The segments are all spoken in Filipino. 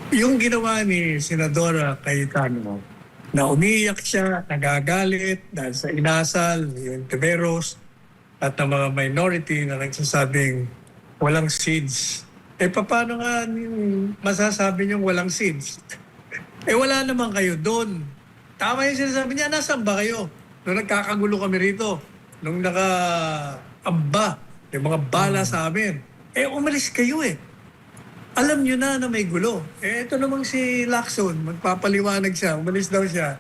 Yung ginawa ni Senadora Cayetano, na umiiyak siya, nagagalit dahil sa inasal, yung Tiberos, at ng mga minority na nagsasabing walang seeds. Paano nga yung masasabi niyong walang seeds? Wala naman kayo doon. Tama yung sinasabi niya, nasaan ba kayo? Nung nagkakagulo kami rito, nung naka-amba, yung mga bala sa amin. Umalis kayo Alam nyo na may gulo. Ito namang si Lacson, magpapaliwanag siya, umalis daw siya.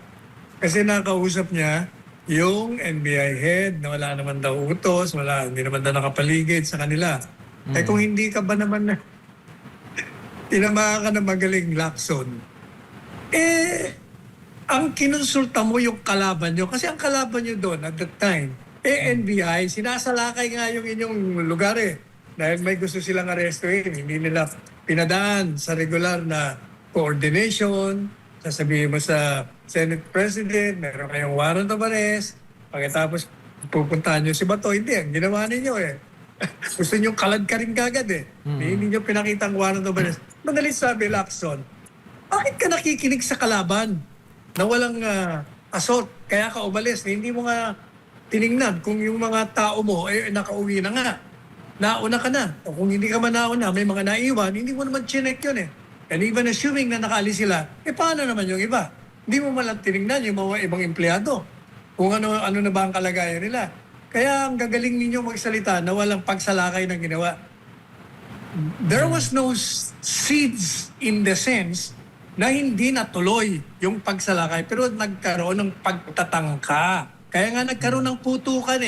Kasi nakausap niya yung NBI head na wala naman daw utos, hindi naman daw nakapaligid sa kanila. Kung hindi ka ba naman na tinamaan ka na magaling Lacson, ang kinonsulta mo yung kalaban nyo. Kasi ang kalaban nyo doon at that time, NBI, sinasalakay nga yung inyong lugar Dahil may gusto silang arestuin, hindi nila pinadaan sa regular na coordination. Sasabihin mo sa Senate President, meron kayong warrant of arrest. Pagkatapos pupuntahan nyo si Bato, hindi. Ang ginawa ninyo gusto nyo kalad ka rin kagad Hindi nyo pinakita ang warrant of arrest. Madalit sabi, Lacson, bakit ka nakikinig sa kalaban na walang assault? Kaya ka umalis. Hindi mo nga tiningnan kung yung mga tao mo nakauwi na nga. Nauna ka na. O kung hindi ka man nauna, may mga naiwan, hindi mo naman chinek yun And even assuming na nakaalis sila, paano naman yung iba? Hindi mo malang tinignan yung mga ibang empleyado. Kung ano na ba ang kalagayan nila. Kaya ang gagaling ninyo magsalita na walang pagsalakay ng ginawa. There was no seeds in the sense na hindi natuloy yung pagsalakay, pero nagkaroon ng pagtatangka. Kaya nga nagkaroon ng putukan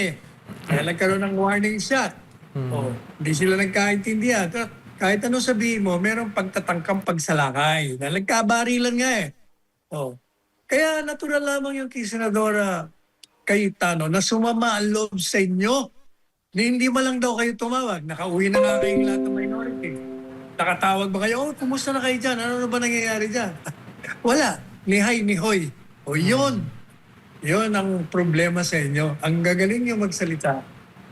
Kaya nagkaroon ng warning shot. Hindi sila nagkaintindihan. Kahit ano sabihin mo, merong pagtatangkang pagsalakay. Nagkabarilan nga Kaya natural lamang yung kay Senadora Cayetano na sumama ang loob sa inyo. Na hindi man lang daw kayo tumawag. Nakauwi na nga kayong lahat ng minority. Nakatawag ba kayo? Kumusta na kayo dyan? Ano ba nangyayari dyan? Wala. Nihay, nihoy. Yun. Yun ang problema sa inyo. Ang gagaling nyo magsalita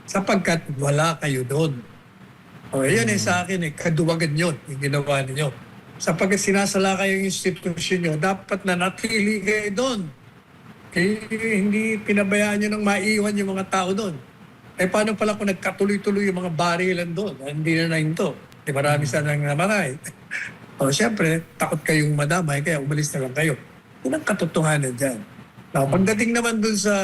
sapagkat wala kayo doon. Yan sa akin kaduwagan yun, yung ginawa ninyo. Sapagkat sinasalakay yung institusyon nyo, dapat na natili kayo doon. Hindi pinabayaan nyo nang maiwan yung mga tao doon. Paano pala kung nagkatuloy-tuloy yung mga barilan doon? Hindi na nahinto. Marami sanang namatay. Siyempre, takot kayong madamay, kaya umalis na lang kayo. Yun ang katotohanan dyan. Pagdating naman doon sa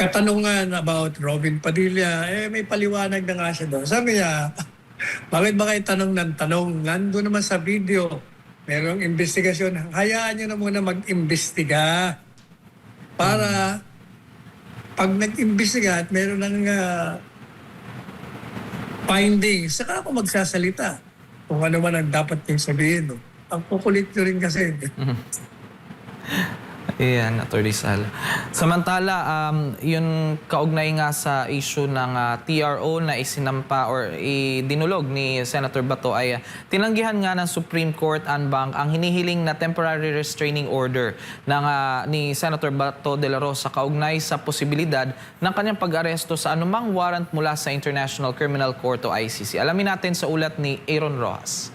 katanungan about Robin Padilla, may paliwanag na nga siya doon. Sabi niya, bakit ba kayo tanong ng tanong? Nandun naman sa video, merong investigasyon. Hayaan nyo na muna mag-imbestiga para pag nag-imbestiga at meron ng findings, saka ako magsasalita kung ano man ang dapat yung sabihin. Ang kukulit nyo rin kasi. Ayan, Atty. Sal. Samantala, yun kaugnay nga sa issue ng TRO na isinampa or dinulog ni Senator Bato ay tinanggihan nga ng Supreme Court Anbang ang hinihiling na temporary restraining order ng, ni Senator Bato de la Rosa kaugnay sa posibilidad ng kanyang pag-aresto sa anumang warrant mula sa International Criminal Court o ICC. Alamin natin sa ulat ni Aaron Rojas.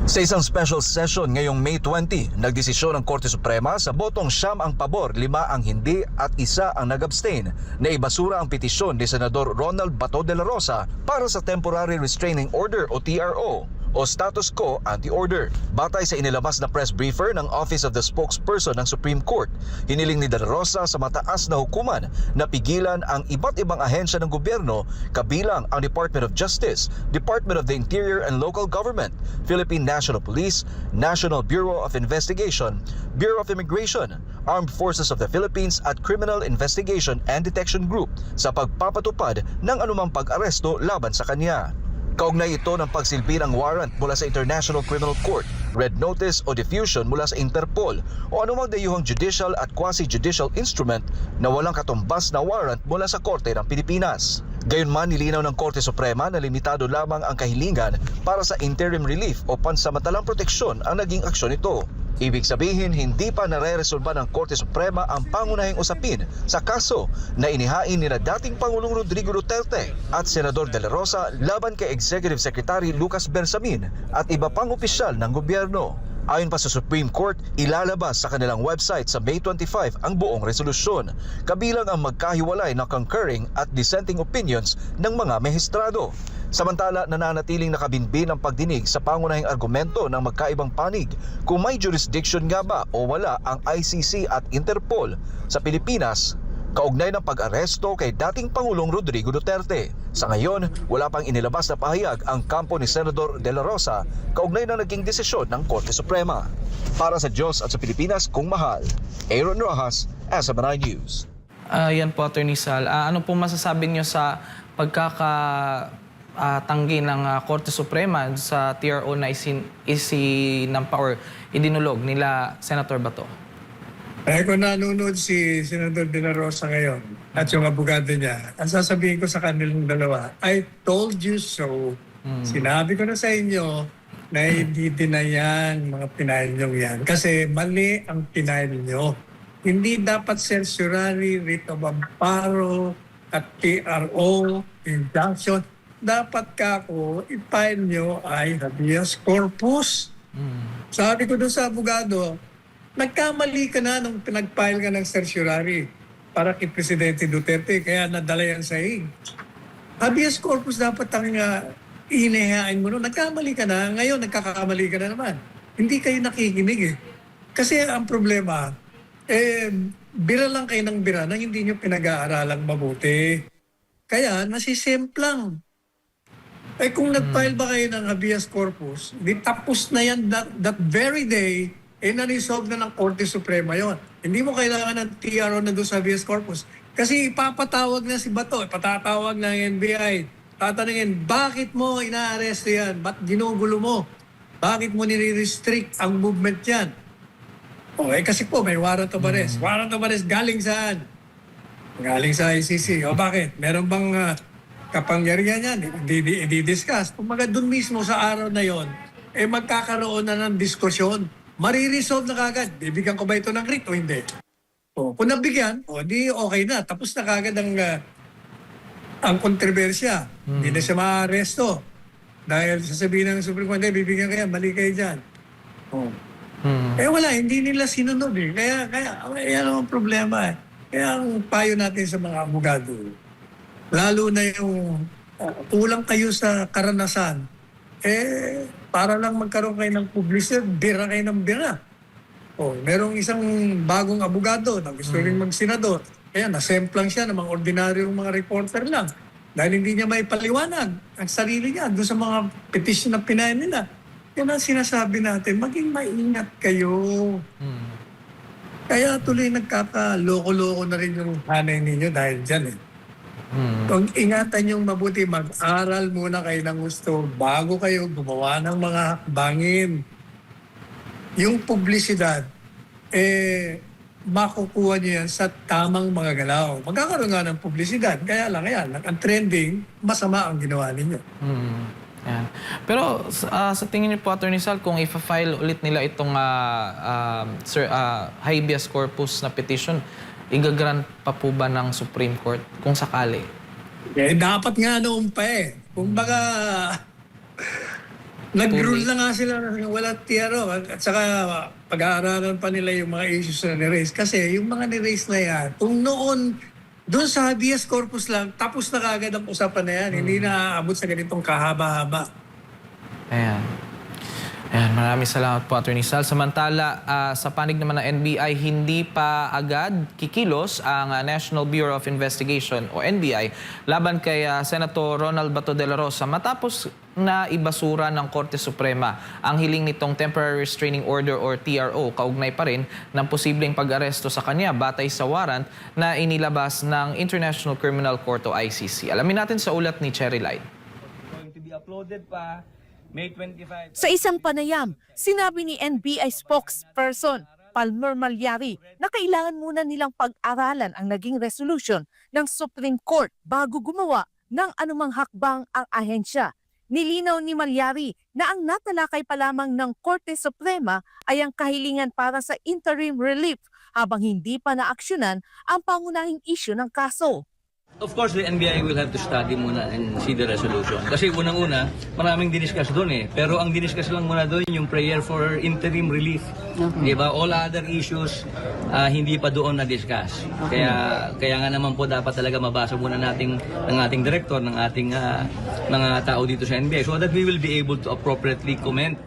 Sa isang special session ngayong May 20, nagdesisyon ng Korte Suprema sa botong 9 ang pabor, 5 ang hindi at 1 ang nag-abstain na ibasura ang petisyon ni Senador Ronald Bato de la Rosa para sa Temporary Restraining Order o TRO o status quo anti-order. Batay sa inilabas na press briefer ng Office of the Spokesperson ng Supreme Court, hiniling ni De La Rosa sa mataas na hukuman na pigilan ang iba't ibang ahensya ng gobyerno kabilang ang Department of Justice, Department of the Interior and Local Government, Philippine National Police, National Bureau of Investigation, Bureau of Immigration, Armed Forces of the Philippines at Criminal Investigation and Detection Group sa pagpapatupad ng anumang pag-aresto laban sa kanya. Kaugnay ito ng pagsilbi ng warrant mula sa International Criminal Court, red notice o diffusion mula sa Interpol o anumang dayuhang judicial at quasi-judicial instrument na walang katumbas na warrant mula sa Korte ng Pilipinas. Gayunman, nilinaw ng Korte Suprema na limitado lamang ang kahilingan para sa interim relief o pansamantalang proteksyon ang naging aksyon nito. Ibig sabihin, hindi pa nare-resolba ng Korte Suprema ang pangunahing usapin sa kaso na inihain ni dating Pangulong Rodrigo Duterte at Senador De La Rosa laban kay Executive Secretary Lucas Bersamin at iba pang opisyal ng gobyerno. Ayon pa sa Supreme Court, ilalabas sa kanilang website sa May 25 ang buong resolusyon, kabilang ang magkahiwalay na concurring at dissenting opinions ng mga mehistrado. Samantala, nananatiling nakabinbin ang pagdinig sa pangunahing argumento ng magkaibang panig kung may jurisdiction nga ba o wala ang ICC at Interpol sa Pilipinas kaugnay ng pag-aresto kay dating Pangulong Rodrigo Duterte. Sa ngayon, wala pang inilabas na pahayag ang kampo ni Senador De La Rosa kaugnay ng naging desisyon ng Korte Suprema. Para sa Diyos at sa Pilipinas kung mahal, Aaron Rojas, SMNI News. Yan po, Attorney Sal. Ano po masasabi niyo sa pagkakatanggi ng Korte Suprema sa TRO na isinampa or idinulog nila Senator Bato? Kung nanonood si Senador De La Rosa ngayon at yung abogado niya, ang sasabihin ko sa kanilang dalawa, I told you so. Sinabi ko na sa inyo na hindi din na yan, mga pinail nyo yan. Kasi mali ang pinail nyo. Hindi dapat certiorari, writ of amparo, at TRO, injunction. Dapat kako, i-file nyo ay habeas corpus. Sabi ko doon sa abogado, nagkamali ka na nung pinag-file ka ng certiorari para kay Presidente Duterte, kaya nadala yan sa hig. Habeas corpus dapat ang inihain mo noon. Nagkamali ka na, ngayon nagkakamali ka na naman. Hindi kayo nakikinig eh. Kasi ang problema, bira lang kayo ng bira na hindi nyo pinag-aaralang mabuti. Kaya nasisemplang. Kung nag-file ba kayo ng habeas corpus, di tapos na yan that very day, na-resolve na ng Korte Suprema yon. Hindi mo kailangan ng TRO na doon sa habeas corpus. Kasi ipapatawag na si Bato, ipatatawag ng NBI. Tatanungin, bakit mo inaaresto yan? Ba't ginugulo mo? Bakit mo nire-restrict ang movement yan? Kasi po may warrant of arrest. Warrant of arrest galing saan? Galing sa ICC. Bakit? Meron bang kapangyarihan yan? Di-discuss. Kung doon mismo sa araw na yon, magkakaroon na ng diskusyon. Mariresolve na kagad. Bibigyan ko ba ito ng writ o hindi? Kung nabigyan, di okay na. Tapos na kagad ang kontrobersya. Hindi na siya ma-arresto. Dahil sasabihin ng Supreme Court, bibigyan kaya, mali kayo dyan. Wala, hindi nila sinunod eh. Kaya yan ang problema eh. Kaya ang payo natin sa mga abogado, lalo na yung kulang kayo sa karanasan, para lang magkaroon kayo ng publicity, bira kayo ng bira. Merong isang bagong abogado na gusto rin mag-senador. Kaya nasemplang siya ng mga ordinaryong mga reporter lang. Dahil hindi niya may paliwanag ang sarili niya doon sa mga petition na pinayan nila. Yan ang sinasabi natin, maging maingat kayo. Kaya tuloy nagkakaloko-loko na rin yung hanay ninyo dahil dyan eh. Kung ingatan yung mabuti, mag-aral muna kayo ng gusto bago kayo gumawa ng mga hakbangin. Yung publisidad, makukuha niyo yan sa tamang mga galaw. Magkakaroon nga ng publisidad. Kaya lang, ang trending, masama ang ginawa ninyo. Yan. Pero sa tingin niyo po, Attorney Sal, kung i-file ulit nila itong habeas corpus na petition, igagrant pa po ba ng Supreme Court kung sakali? Dapat nga noon pa eh. Kung baka nag-rule na nga sila na wala TRO at saka pag-aaralan pa nila yung mga issues na ni-raise. Kasi yung mga ni-raise na yan, kung noon doon sa habeas corpus lang, tapos na kagad ang usapan na yan. Hindi na aabot sa ganitong kahaba-haba. Ayan, maraming salamat po, Attorney Sal. Samantala, sa panig naman ng NBI, hindi pa agad kikilos ang National Bureau of Investigation o NBI laban kay Senator Ronald Bato de la Rosa matapos na ibasura ng Korte Suprema ang hiling nitong Temporary Restraining Order or TRO, kaugnay pa rin ng posibleng pag-aresto sa kanya batay sa warrant na inilabas ng International Criminal Court o ICC. Alamin natin sa ulat ni Cherry Light. Going to be uploaded pa May 25. Sa isang panayam, sinabi ni NBI spokesperson Palmer Malyari na kailangan muna nilang pag-aralan ang naging resolution ng Supreme Court bago gumawa ng anumang hakbang ang ahensya. Nilinaw ni Malyari na ang natalakay pa lamang ng Korte Suprema ay ang kahilingan para sa interim relief habang hindi pa naaksyonan ang pangunahing issue ng kaso. Of course, the NBI will have to study muna and see the resolution. Kasi unang-una, maraming diniscuss doon eh. Pero ang diniscuss lang muna doon yung prayer for interim relief. Diba? All other issues, hindi pa doon na-discuss. Kaya nga naman po dapat talaga mabasa muna ng ating director, ng ating mga tao dito sa NBI so that we will be able to appropriately comment.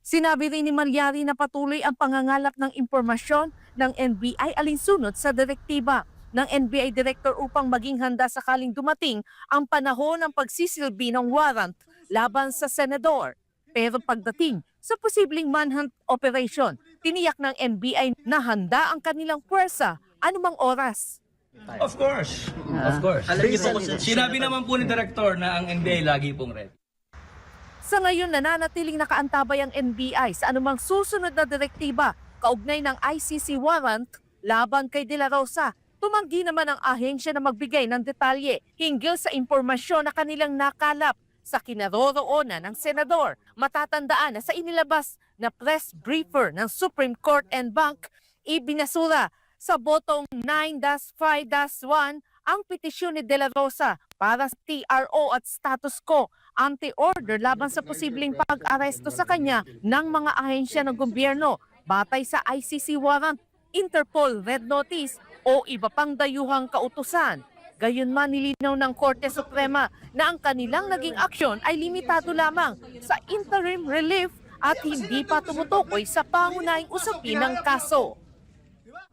Sinabi rin ni Malyari na patuloy ang pangangalap ng impormasyon ng NBI alinsunod sa direktiba ng NBI Director upang maging handa sakaling dumating ang panahon ng pagsisilbi ng warrant laban sa senador. Pero pagdating sa posibleng manhunt operation, tiniyak ng NBI na handa ang kanilang puwersa anumang oras. Of course. Of course. Sinabi naman po ni Director na ang NBI lagi pong ready. Sa ngayon, nananatiling nakaantabay ang NBI sa anumang susunod na direktiba kaugnay ng ICC warrant laban kay De La Rosa. Tumanggi naman ang ahensya na magbigay ng detalye hinggil sa impormasyon na kanilang nakalap sa kinaroroonan ng senador. Matatandaan na sa inilabas na press briefer ng Supreme Court and Bank, ibinasura sa botong 9-5-1 ang petisyon ni De La Rosa para sa TRO at status quo anti-order laban sa posibleng pag-aresto sa kanya ng mga ahensya ng gobyerno batay sa ICC warrant, Interpol Red Notice o iba pang dayuhang kautusan. Gayunman nilinaw ng Korte Suprema na ang kanilang naging aksyon ay limitado lamang sa interim relief at hindi pa tumutukoy sa pangunahing usapin ng kaso.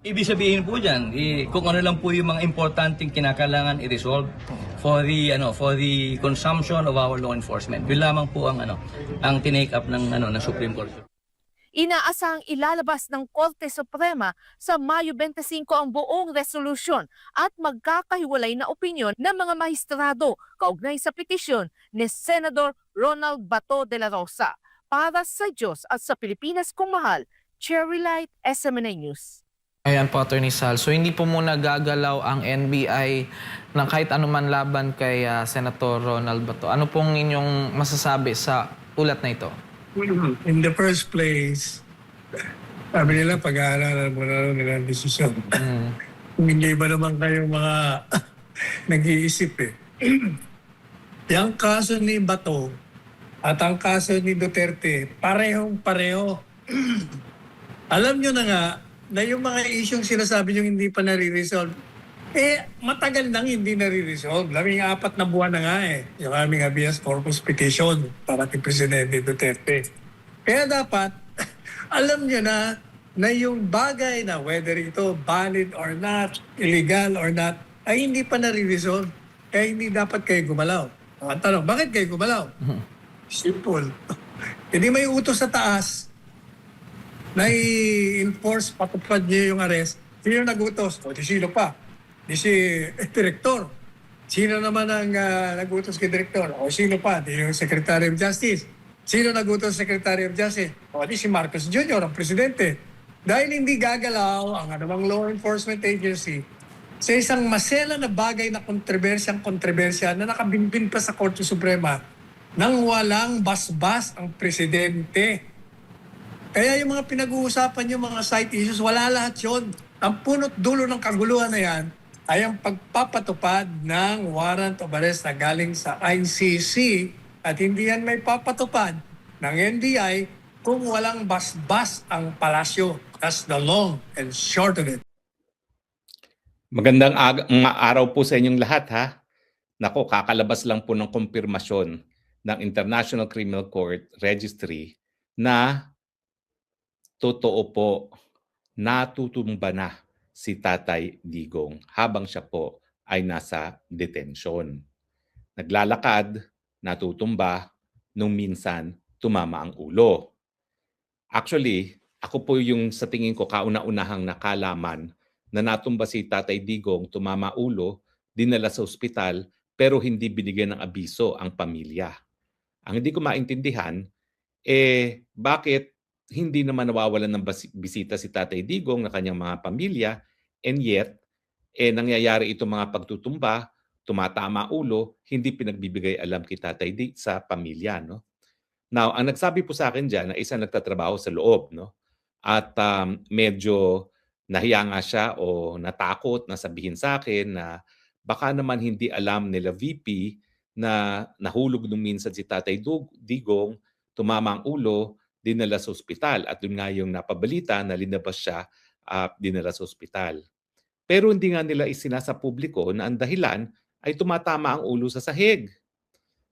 Ibig sabihin po dyan, kung ano lang po yung mga importanteng kinakailangan i-resolve for the consumption of our law enforcement. Yun lamang po ang tinake up ng Supreme Court. Inaasahang ilalabas ng Korte Suprema sa Mayo 25 ang buong resolusyon at magkakahiwalay na opinyon ng mga mahistrado kaugnay sa petisyon ni Senador Ronald Bato de la Rosa. Para sa Diyos at sa Pilipinas kung mahal, Cherry Light, SMNA News. Ayan po, Attorney Sal. So hindi po muna gagalaw ang NBI ng kahit anuman laban kay Senator Ronald Bato. Ano pong inyong masasabi sa ulat na ito? In the first place, sabi nila pag-aaralan mo na nila ang desisyon. Hindi ba naman kayo mga nag-iisip eh. Yung kaso ni Bato at ang kaso ni Duterte, parehong-pareho. Alam nyo na nga na yung mga isyong sinasabi nyo hindi pa nare-resolve, matagal nang hindi nare-resolve. 14 na buwan na nga yung aming habeas corpus petition para kay Presidente Duterte. Kaya dapat, alam nyo na yung bagay na whether ito valid or not, illegal or not, ay hindi pa nare-resolve. Kaya hindi dapat kayo gumalaw. Ang tanong, bakit kayo gumalaw? Simple. Hindi may utos sa taas na i-enforce, patupad niyo yung arrest. Sino nag-utos? O, di sino pa? Di si Director. Sino naman ang nag-utos kay Director? O, sino pa? Di yung Secretary of Justice. Sino nag-utos Secretary of Justice? O, di si Marcos Jr., ang Presidente. Dahil hindi gagalaw ang anumang law enforcement agency sa isang masela na bagay na kontrobersya na nakabimbin pa sa Korte Suprema nang walang basbas ang Presidente. Kaya yung mga pinag-uusapan yung mga side issues, wala lahat yun. Ang punot dulo ng kaguluhan na yan ay ang pagpapatupad ng warrant of arrest na galing sa ICC at hindi yan may papatupad ng NBI kung walang basbas ang palasyo. That's the long and short of it. Magandang araw po sa inyong lahat ha. Nako, kakalabas lang po ng kumpirmasyon ng International Criminal Court Registry na totoo po, natutumba na si Tatay Digong habang siya po ay nasa detention. Naglalakad, natutumba, nung minsan tumama ang ulo. Actually, ako po yung sa tingin ko kauna-unahang nakalaman na natumba si Tatay Digong, tumama ulo, dinala sa ospital, pero hindi binigyan ng abiso ang pamilya. Ang hindi ko maintindihan, bakit hindi naman nawawalan ng bisita si Tatay Digong na kanyang mga pamilya, and yet, nangyayari itong mga pagtutumba tumatama ulo, hindi pinagbibigay alam kay Tatay sa pamilya, no? Now, ang nagsabi po sa akin diyan na isang nagtatrabaho sa loob, no? At medyo nahiya nga siya o natakot na sabihin sa akin na baka naman hindi alam nila VP na nahulog nung minsan si Tatay Digong, tumama ang ulo, dinala sa ospital. At yun nga yung napabalita na linabas siya at dinala sa ospital. Pero hindi nga nila isinasa publiko na ang dahilan ay tumatama ang ulo sa sahig.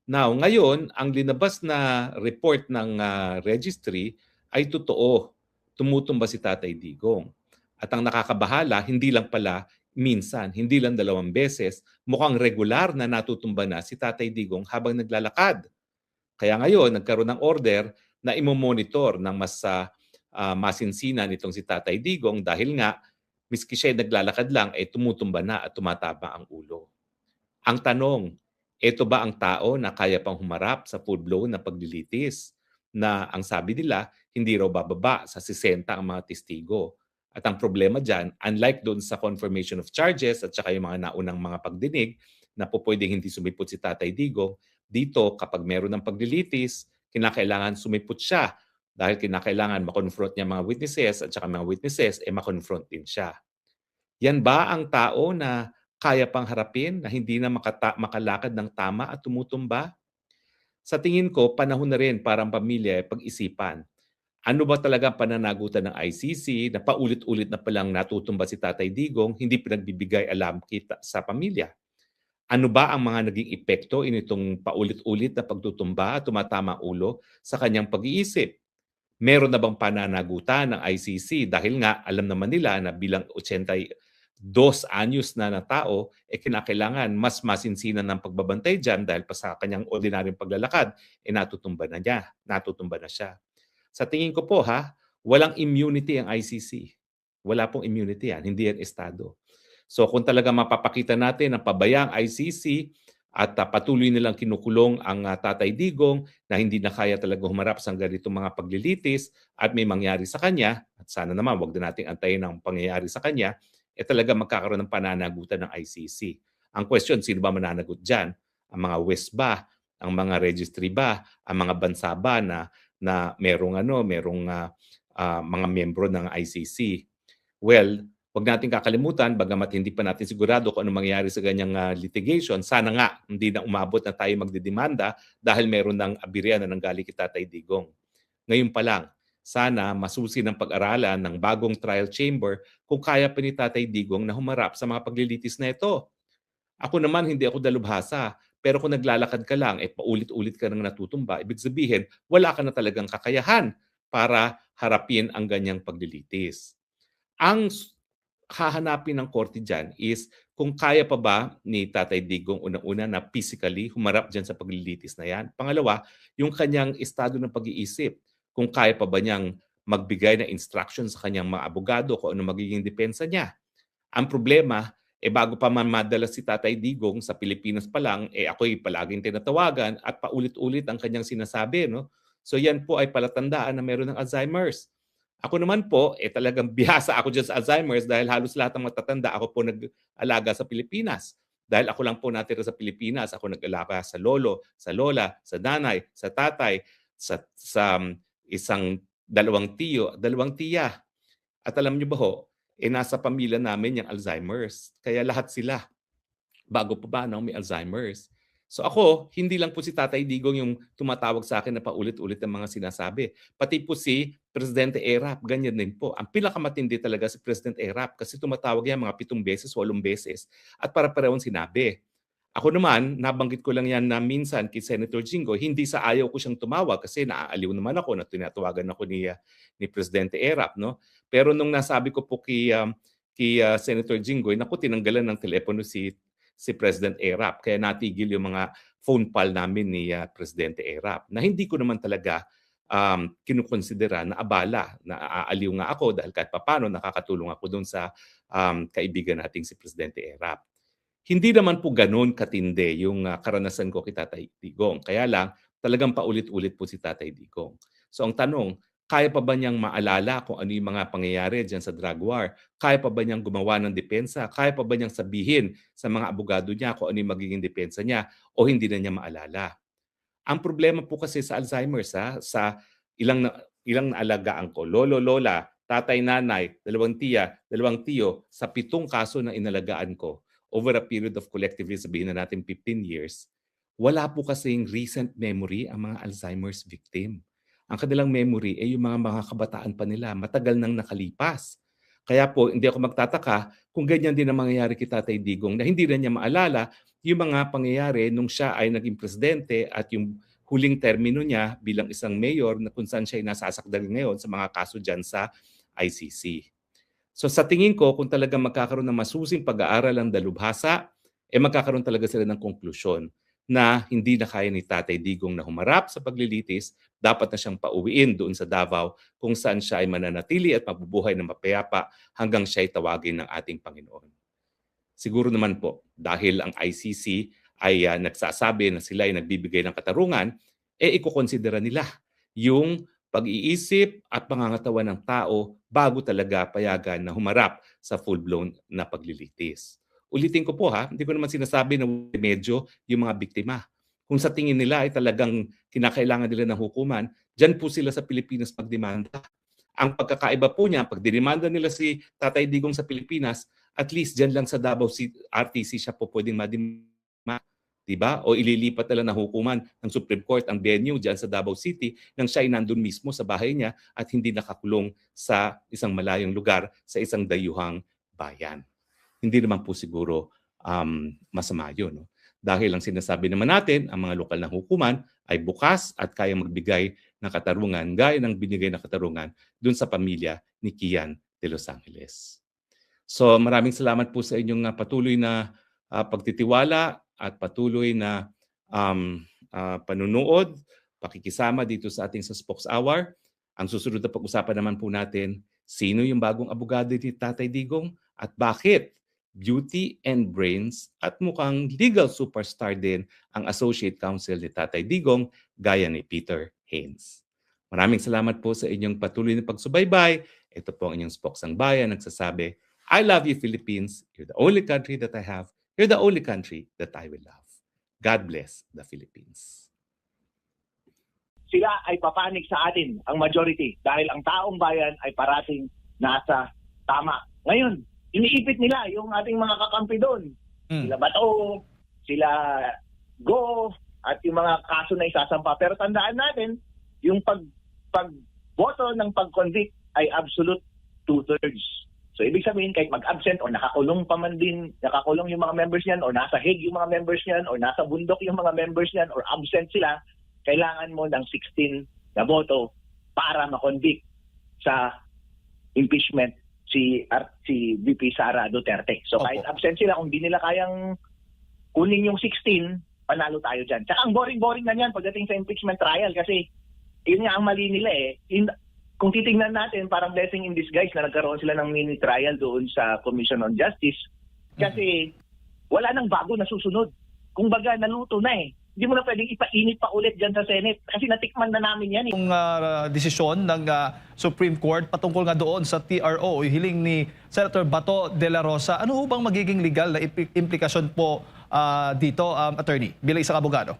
Now, ngayon, ang linabas na report ng registry ay totoo. Tumutumba si Tatay Digong. At ang nakakabahala, hindi lang pala minsan, hindi lang 2 beses, mukhang regular na natutumba na si Tatay Digong habang naglalakad. Kaya ngayon, nagkaroon ng order na imomonitor ng mas masinsinan itong si Tatay Digong dahil nga, miski siya naglalakad lang, tumutumba na at tumataba ang ulo. Ang tanong, ito ba ang tao na kaya pang humarap sa full-blown na paglilitis na ang sabi nila, hindi raw bababa sa 60 ang mga testigo? At ang problema dyan, unlike doon sa confirmation of charges at saka yung mga naunang mga pagdinig na po pwedeng hindi sumipot si Tatay Digong, dito kapag meron ng paglilitis, kinakailangan sumipot siya dahil kinakailangan makonfront niya mga witnesses at saka mga witnesses, makonfront din siya. Yan ba ang tao na kaya pang harapin na hindi na makalakad ng tama at tumutumba? Sa tingin ko, panahon na rin para ang pamilya pag-isipan. Ano ba talaga ang pananagutan ng ICC na paulit-ulit na palang natutumba si Tatay Digong, hindi pinagbibigay alam kita sa pamilya? Ano ba ang mga naging epekto initong paulit-ulit na pagtutumba at tumatama ulo sa kanyang pag-iisip? Meron na bang pananagutan ng ICC dahil nga alam naman nila na bilang 82 anyos na tao, kinakailangan mas masinsinan ng pagbabantay dyan dahil pa sa kanyang ordinaryong paglalakad, natutumba na siya. Sa tingin ko po walang immunity ang ICC. Wala pong immunity yan, hindi yan estado. So kung talaga mapapakita natin ang pabayang ICC at patuloy nilang kinukulong ang Tatay Digong na hindi na kaya talaga humarap sa ganitong mga paglilitis at may mangyari sa kanya, at sana naman wag na nating antayin ang pangyayari sa kanya, talaga magkakaroon ng pananagutan ng ICC. Ang question, sino ba mananagot dyan? Ang mga WES ba? Ang mga registry ba? Ang mga bansa ba na merong mga miyembro ng ICC? Well, wag natin kakalimutan, bagamat hindi pa natin sigurado kung ano mangyayari sa ganyang litigation, sana nga hindi na umabot na tayo magdidemanda dahil meron ng abirya na nanggaling kay Tatay Digong. Ngayon pa lang, sana masusi ng pag-aralan ng bagong trial chamber kung kaya pa ni Tatay Digong na humarap sa mga paglilitis na ito. Ako naman, hindi ako dalubhasa. Pero kung naglalakad ka lang, paulit-ulit ka nang natutumba, ibig sabihin, wala ka na talagang kakayahan para harapin ang ganyang paglilitis. Ang hahanapin ng korte dyan is kung kaya pa ba ni Tatay Digong unang-una na physically humarap dyan sa paglilitis na yan. Pangalawa, yung kanyang estado ng pag-iisip. Kung kaya pa ba niyang magbigay ng instruction sa kanyang mga abogado kung ano magiging depensa niya. Ang problema, bago pa man madala si Tatay Digong sa Pilipinas pa lang, ako'y palaging tinatawagan at paulit-ulit ang kanyang sinasabi. No? So yan po ay palatandaan na meron ng Alzheimer's. Ako naman po, talagang bihasa ako dyan sa Alzheimer's dahil halos lahat ng matatanda ako po nag-alaga sa Pilipinas. Dahil ako lang po natira sa Pilipinas, ako nag-alaga sa lolo, sa lola, sa nanay, sa tatay, sa isang dalawang tiya. At alam niyo ba nasa pamilya namin yung Alzheimer's. Kaya lahat sila, bago pa ba may Alzheimer's. So ako, hindi lang po si Tatay Digong yung tumatawag sa akin na paulit-ulit ang mga sinasabi. Pati po si Presidente Erap, ganyan din po. Ang pinakamatindi talaga si President Erap kasi tumatawag yan mga 7 beses, 8 beses at para-parehong sinabi. Ako naman, nabanggit ko lang yan na minsan kay Senator Jinggoy, hindi sa ayaw ko siyang tumawag kasi naaaliw naman ako na tinatawagan ako ni Presidente Erap. No? Pero nung nasabi ko po kay Senator Jinggoy, naku, tinanggalan ng telepono si President Erap. Kaya natigil yung mga phone call namin ni Presidente Erap na hindi ko naman talaga kinukonsidera na abala, na aaliw nga ako dahil kahit papano nakakatulong ako doon sa kaibigan nating si Presidente Erap. Hindi naman po ganun katindi yung karanasan ko kay Tatay Digong. Kaya lang, talagang paulit-ulit po si Tatay Digong. So ang tanong, Kaya pa ba niyang maalala kung ano yung mga pangyayari dyan sa drug war? Kaya pa ba niyang gumawa ng depensa? Kaya pa ba niyang sabihin sa mga abogado niya kung ano yung magiging depensa niya o hindi na niya maalala? Ang problema po kasi sa Alzheimer's sa ilang naalagaan ko, lolo, lola, tatay, nanay, 2 tiya, 2 tiyo, sa 7 kaso na inalagaan ko over a period of collectively sabihin na natin 15 years, wala po kasing recent memory ang mga Alzheimer's victim. Ang kanilang memory ay yung mga kabataan pa nila, matagal nang nakalipas. Kaya po, hindi ako magtataka kung ganyan din ang mangyayari kay Tatay Digong na hindi na niya maalala yung mga pangyayari nung siya ay naging presidente at yung huling termino niya bilang isang mayor na kung saan siya ay nasasakdal ngayon sa mga kaso dyan sa ICC. So sa tingin ko, kung talagang magkakaroon ng masusing pag-aaral ang dalubhasa, magkakaroon talaga sila ng konklusyon na hindi na kaya ni Tatay Digong na humarap sa paglilitis, dapat na siyang pauwiin doon sa Davao kung saan siya ay mananatili at mabubuhay na mapayapa hanggang siya ay tawagin ng ating Panginoon. Siguro naman po, dahil ang ICC ay nagsasabi na sila ay nagbibigay ng katarungan, ikukonsidera nila yung pag-iisip at pangangatawan ng tao bago talaga payagan na humarap sa full-blown na paglilitis. Ulitin ko po hindi ko naman sinasabi na medyo yung mga biktima. Kung sa tingin nila ay talagang kinakailangan nila ng hukuman, dyan po sila sa Pilipinas magdemanda. Ang pagkakaiba po niya, pag dinimanda nila si Tatay Digong sa Pilipinas, at least dyan lang sa Davao RTC siya po pwedeng madima. Diba? O ililipat na lang na hukuman ng Supreme Court ang venue dyan sa Davao City nang siya ay nandun mismo sa bahay niya at hindi nakakulong sa isang malayong lugar sa isang dayuhang bayan. Hindi naman po siguro masama yun. No? Dahil ang sinasabi naman natin, ang mga lokal na hukuman ay bukas at kayang magbigay ng katarungan gaya ng binigay na katarungan dun sa pamilya ni Kian de Los Angeles. So maraming salamat po sa inyong patuloy na pagtitiwala at patuloy na panunood, pakikisama dito sa ating Spokes Hour. Ang susunod na pag-usapan naman po natin, sino yung bagong abogado ni Tatay Digong at bakit beauty and brains at mukhang legal superstar din ang associate counsel ni Tatay Digong gaya ni Peter Haynes. Maraming salamat po sa inyong patuloy na pagsubaybay. Ito po ang inyong Spokes ang Bayan nagsasabi, I love you Philippines. You're the only country that I have. You're the only country that I will love. God bless the Philippines. Sila ay papanig sa atin, ang majority, dahil ang taong bayan ay parating nasa tama. Ngayon, iniipit nila yung ating mga kakampi doon. Sila Bato, sila Go, at yung mga kaso na isasampa. Pero tandaan natin, yung pagboto ng pag-convict ay absolute 2/3. So ibig sabihin, kahit mag-absent o nakakulong pa man din, nakakulong yung mga members niyan, o nasa Hague yung mga members niyan, o nasa bundok yung mga members niyan, or absent sila, kailangan mo ng 16 na boto para ma-convict sa impeachment si VP Sara Duterte. So kahit absent sila, kung di nila kayang kunin yung 16, panalo tayo dyan. Tsaka ang boring-boring na yan pagdating sa impeachment trial kasi yun nga ang mali nila kung titingnan natin, parang blessing in disguise na nagkaroon sila ng mini trial doon sa Commission on Justice kasi wala nang bago na susunod. Kung baga, naluto na Hindi mo na pwedeng ipainit pa ulit dyan sa Senate kasi natikman na namin yan. Yung desisyon ng Supreme Court patungkol nga doon sa TRO, yung hiling ni Senator Bato de la Rosa, ano bang magiging legal na implikasyon po dito, attorney, bilang isang abogado?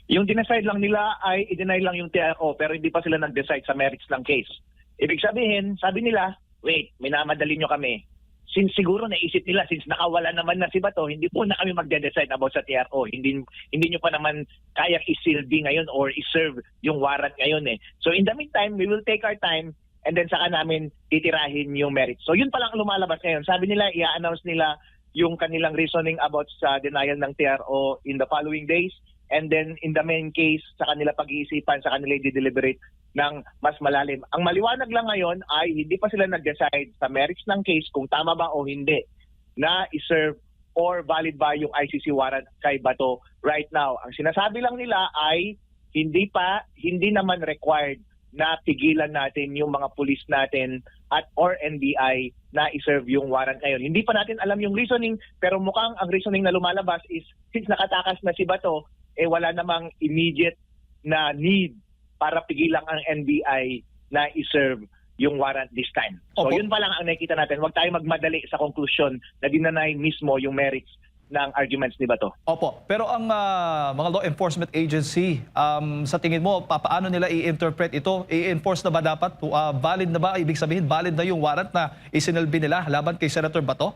Yung dinecide lang nila ay i-deny lang yung TRO pero hindi pa sila nag-decide sa merits ng case. Ibig sabihin, sabi nila, wait, minamadali nyo kami. Since siguro naisip nila, since nakawala naman na si Bato, hindi po na kami magde-decide about sa TRO. Hindi nyo pa naman kayang isilbi ngayon or iserve yung warrant ngayon So in the meantime, we will take our time and then saka namin titirahin yung merits. So yun pa lang lumalabas ngayon. Sabi nila, i-announce nila yung kanilang reasoning about sa denial ng TRO in the following days. And then in the main case, sa kanila pag-iisipan, sa kanila i-deliberate ng mas malalim. Ang maliwanag lang ngayon ay hindi pa sila nag-decide sa merits ng case kung tama ba o hindi na iserve or valid ba yung ICC warrant kay Bato right now. Ang sinasabi lang nila ay hindi naman required na pigilan natin yung mga pulis natin at or NBI na iserve yung warrant ngayon. Hindi pa natin alam yung reasoning pero mukhang ang reasoning na lumalabas is since nakatakas na si Bato, wala namang immediate na need para pigilan ang NBI na iserve yung warrant this time. So Opo. yun pa lang ang nakikita natin. Huwag tayo magmadali sa conclusion na dinanay mismo yung merits ng arguments ni Bato. Opo, pero ang mga law enforcement agency, sa tingin mo, paano nila i-interpret ito? I-enforce na ba dapat? Valid na ba? Ibig sabihin, valid na yung warrant na isinalbi nila laban kay Senator Bato?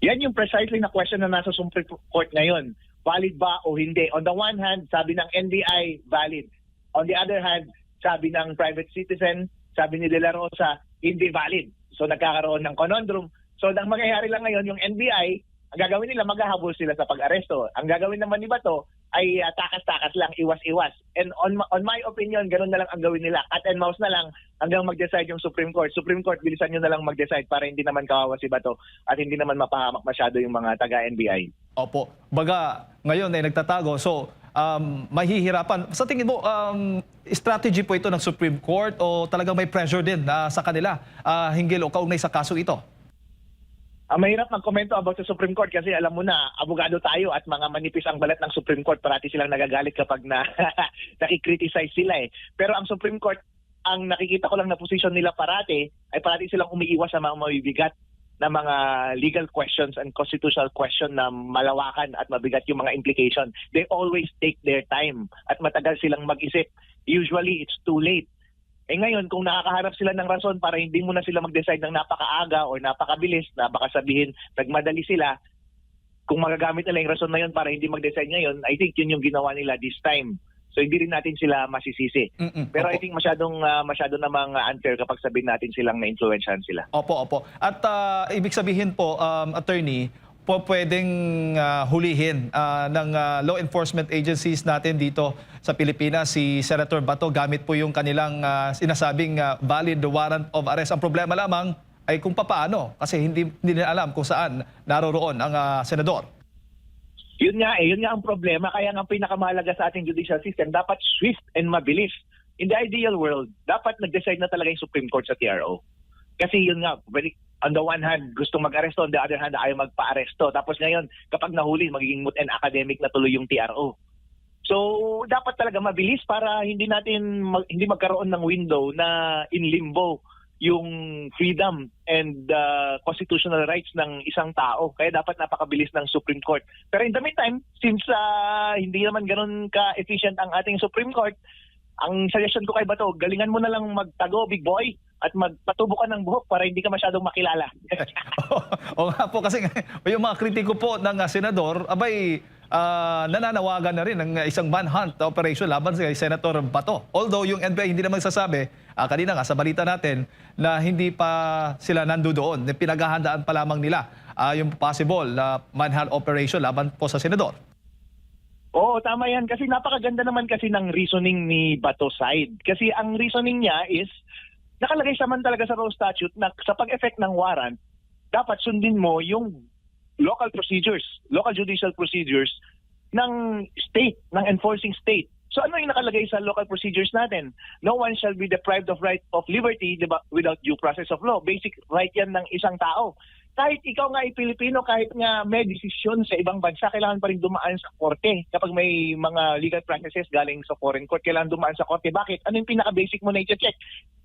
Yan yung precisely na question na nasa Supreme Court ngayon. Valid ba o hindi? On the one hand, sabi ng NBI, valid. On the other hand, sabi ng private citizen, sabi ni De La Rosa, hindi valid. So nagkakaroon ng conundrum. So ang mangyayari lang ngayon, yung NBI, ang gagawin nila, maghahabol sila sa pag-aresto. Ang gagawin naman ni Bato ay takas-takas lang, iwas-iwas. And on my opinion, ganun na lang ang gawin nila. Cat and mouse na lang hanggang mag-decide yung Supreme Court. Supreme Court, bilisan nyo na lang mag-decide para hindi naman kawawa si Bato at hindi naman mapahamak masyado yung mga taga-NBI. Opo, baga ngayon ay nagtatago. So, mahihirapan. Sa tingin mo, strategy po ito ng Supreme Court o talagang may pressure din sa kanila hinggil o kaugnay sa kaso ito? Mahirap mag-komento about sa Supreme Court kasi alam mo na, abogado tayo at mga manipis ang balat ng Supreme Court. Parati silang nagagalit kapag nakikriticize sila eh. Pero ang Supreme Court, ang nakikita ko lang na position nila parati, ay parati silang umiiwas sa mga mabibigat na mga legal questions and constitutional question na malawakan at mabigat yung mga implication. They always take their time at matagal silang mag-isip. Usually, it's too late. Ngayon, kung nakakaharap sila ng rason para hindi mo na sila mag-decide ng napakaaga o napakabilis, na baka sabihin nagmadali sila, kung magagamit nila yung rason na yun para hindi mag-decide ngayon, I think yun yung ginawa nila this time. So hindi rin natin sila masisisi. Pero I think masyado namang unfair kapag sabihin natin silang na-influensyahan sila. Opo. At ibig sabihin po, attorney, po pwedeng hulihin ng law enforcement agencies natin dito sa Pilipinas si Senator Bato gamit po yung kanilang sinasabing valid warrant of arrest. Ang problema lamang ay kung papaano kasi hindi nila alam kung saan naroroon ang senador. Yun nga ang problema. Kaya nga ang pinakamahalaga sa ating judicial system, dapat swift and mabilis. In the ideal world, dapat nag-decide na talaga yung Supreme Court sa TRO. Kasi yun nga, on the one hand, gustong mag-aresto, on the other hand, ayaw magpa-aresto. Tapos ngayon, kapag nahuli, magiging moot and academic na tuloy yung TRO. So, dapat talaga mabilis para hindi magkaroon ng window na in limbo yung freedom and constitutional rights ng isang tao. Kaya dapat napakabilis ng Supreme Court. Pero in the meantime, since hindi naman ganun ka-efficient ang ating Supreme Court, ang suggestion ko kay Bato, galingan mo na lang magtago, big boy, at magpatubo ka ng buhok para hindi ka masyadong makilala. O nga po, kasi yung mga kritiko po ng senador, abay, nananawagan na rin ng isang manhunt operation laban kay Senator Bato. Although yung NBI hindi naman sasabi, kanina nga sa balita natin, na hindi pa sila nandoon. Pinaghahandaan pa lamang nila yung possible manhunt operation laban po sa senador. Oo, tama yan. Kasi napakaganda naman kasi ng reasoning ni Bato side. Kasi ang reasoning niya is, nakalagay naman talaga sa law statute na sa pag-effect ng warrant, dapat sundin mo yung local judicial procedures ng state, ng enforcing state. So ano yung nakalagay sa local procedures natin? No one shall be deprived of right of liberty, diba, without due process of law. Basic right yan ng isang tao. Kahit ikaw nga ay Pilipino, kahit nga may desisyon sa ibang bansa, kailangan pa rin dumaan sa korte. Kapag may mga legal processes galing sa foreign court, kailangan dumaan sa korte. Bakit? Ano yung pinaka-basic mo na i-check?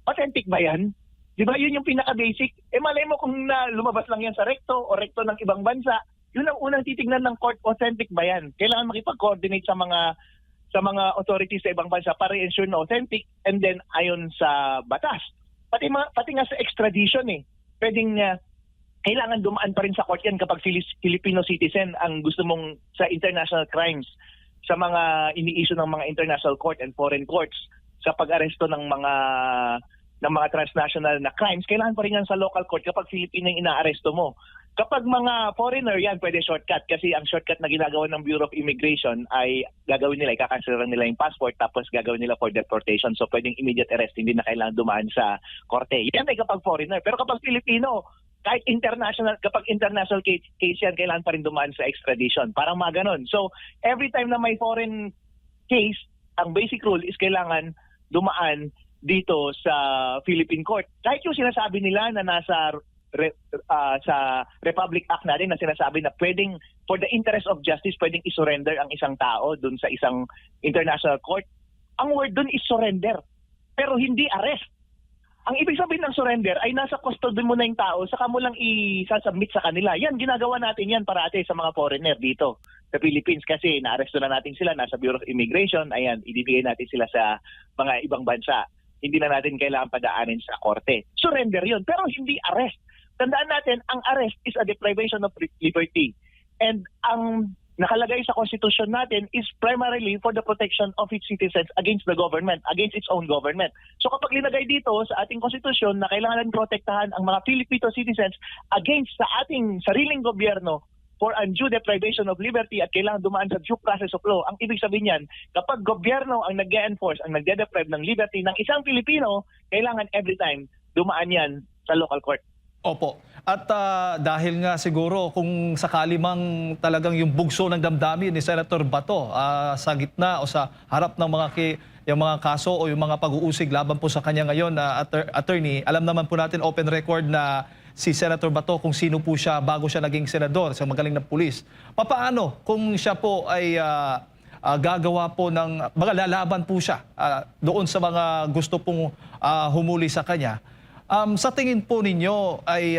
Authentic ba yan? Di ba yun yung pinaka-basic? Malay mo kung lumabas lang yan sa recto o recto ng ibang bansa, yun ang unang titignan ng court, authentic ba yan? Kailangan makipag-coordinate sa mga authorities sa ibang bansa para i-ensure na authentic and then ayon sa batas. Pati nga sa extradition pwedeng kailangan dumaan pa rin sa court yan kapag Filipino citizen ang gusto mong sa international crimes, sa mga ini-issue ng mga international court and foreign courts, sa pag-aresto ng mga transnational na crimes, kailangan pa rin yan sa local court kapag Filipino yung inaaresto mo. Kapag mga foreigner yan, pwede shortcut kasi ang shortcut na ginagawa ng Bureau of Immigration ay gagawin nila, ikakancel nila yung passport tapos gagawin nila for deportation. So pwedeng immediate arrest, hindi na kailangan dumaan sa korte. Yan ay kapag foreigner. Pero kapag Filipino, kahit kapag international case yan, kailangan pa rin dumaan sa extradition. Parang mga ganon. So every time na may foreign case, ang basic rule is kailangan dumaan dito sa Philippine Court. Kahit yung sinasabi nila na nasa sa Republic Act natin na sinasabi na pwedeng for the interest of justice pwedeng isurrender ang isang tao dun sa isang international court. Ang word dun is surrender. pero hindi arrest. Ang ibig sabihin ng surrender ay nasa custody mo na yung tao, saka mo lang i-submit sa kanila. Yan, ginagawa natin yan parati sa mga foreigner dito sa Philippines kasi naaresto na natin sila, nasa Bureau of Immigration, ayan, ibibigay natin sila sa mga ibang bansa. Hindi na natin kailangan padaanin sa korte. Surrender yun, pero hindi arrest. Tandaan natin, ang arrest is a deprivation of liberty. And ang nakalagay sa konstitusyon natin is primarily for the protection of its citizens against the government, against its own government. So kapag linagay dito sa ating konstitusyon na kailangan protektahan ang mga Filipino citizens against sa ating sariling gobyerno for undue deprivation of liberty at kailangan dumaan sa due process of law, ang ibig sabihin niyan, kapag gobyerno ang nag-enforce, ang nagde-deprive ng liberty ng isang Pilipino, kailangan every time dumaan yan sa local court. Opo. At dahil nga siguro kung sakali mang talagang yung bugso ng damdamin ni Senator Bato sa gitna o sa harap ng yung mga kaso o yung mga pag-uusig laban po sa kanya ngayon na attorney, alam naman po natin open record na si Senator Bato kung sino po siya bago siya naging senador, isang magaling na pulis. Papaano kung siya po ay gagawa po ng mga lalaban po siya doon sa mga gusto pong humuli sa kanya? Sa tingin po ninyo ay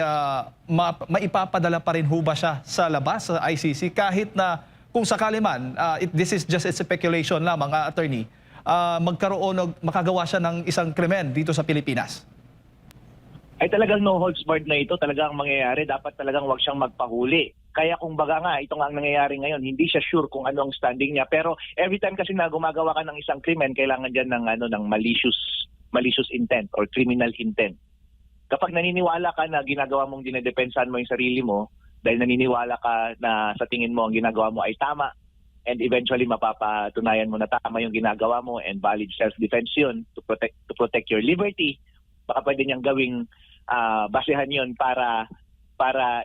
maipapadala pa rin ho ba siya sa labas sa ICC kahit na kung sakali man, this is just a speculation lamang, attorney, makagawa siya ng isang krimen dito sa Pilipinas? Ay talagang no holds barred na ito, talagang mangyayari, dapat talagang wag siyang magpahuli. Kaya kung baga nga, ito nga ang nangyayari ngayon, hindi siya sure kung ano ang standing niya. Pero every time kasi na gumagawa ka ng isang krimen, kailangan dyan ng malicious intent or criminal intent. Kapag naniniwala ka na ginagawa mong dinedepensahan mo yung sarili mo, dahil naniniwala ka na sa tingin mo ang ginagawa mo ay tama, and eventually mapapatunayan mo na tama yung ginagawa mo and valid self-defense yun to protect your liberty, baka pwede niyang gawing basehan yun para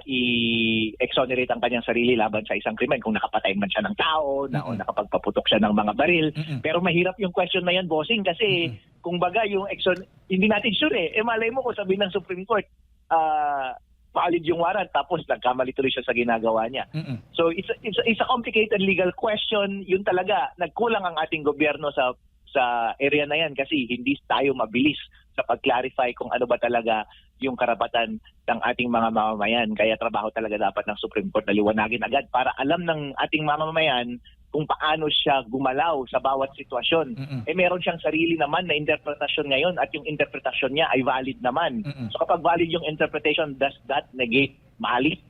i-exonerate ang kanyang sarili laban sa isang krimen kung nakapatay man siya ng tao o nakapagpaputok siya ng mga baril. Pero mahirap yung question na yan, bossing, kasi kung baga yung hindi natin sure eh. Malay mo kung sabihin ng Supreme Court valid yung warrant tapos nagkamali tuloy siya sa ginagawa niya. So it's a complicated legal question. Yun talaga, nagkulang ang ating gobyerno sa area na yan kasi hindi tayo mabilis sa pag-clarify kung ano ba talaga yung karapatan ng ating mga mamamayan. Kaya trabaho talaga dapat ng Supreme Court na liwanagin agad para alam ng ating mamamayan kung paano siya gumalaw sa bawat sitwasyon. Meron siyang sarili naman na interpretasyon ngayon at yung interpretasyon niya ay valid naman. So kapag valid yung interpretation, does that negate malice?